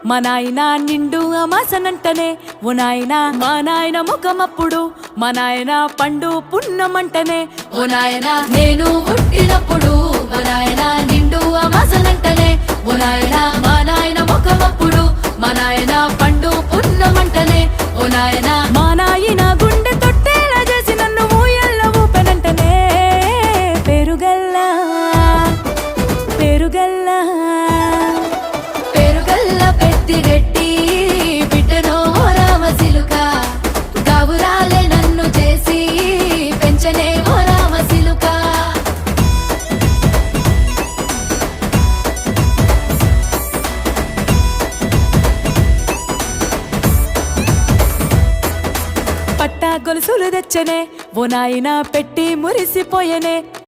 మా నాయన నిండు అమాసనంటనే ఓ నాయన మా నాయన ముఖమప్పుడు మా నాయన పండు పున్నమంటనే ఓ నాయన నేను పుట్టినప్పుడు మా నాయన నిండు అమాసనంటనే ఓ నాయన మా నాయన ముఖమప్పుడు మా నాయన పండు పున్నమంటనే ఓ నాయన మా నాయన గుండె తొట్టేలా చేసి నన్ను ఊయల్ల ఊపెనంటనే పెరుగల్లా పెరుగల్లా పెరుగల్ల పెద్దిరెడ్డి బిడ్డనో రామసిలుక గౌరాలే నన్ను చేసి పెంచనే ఓ రామసిలుక పట్టా గొలుసులు తెచ్చనే ఓ నాయన పెట్టి మురిసిపోయనే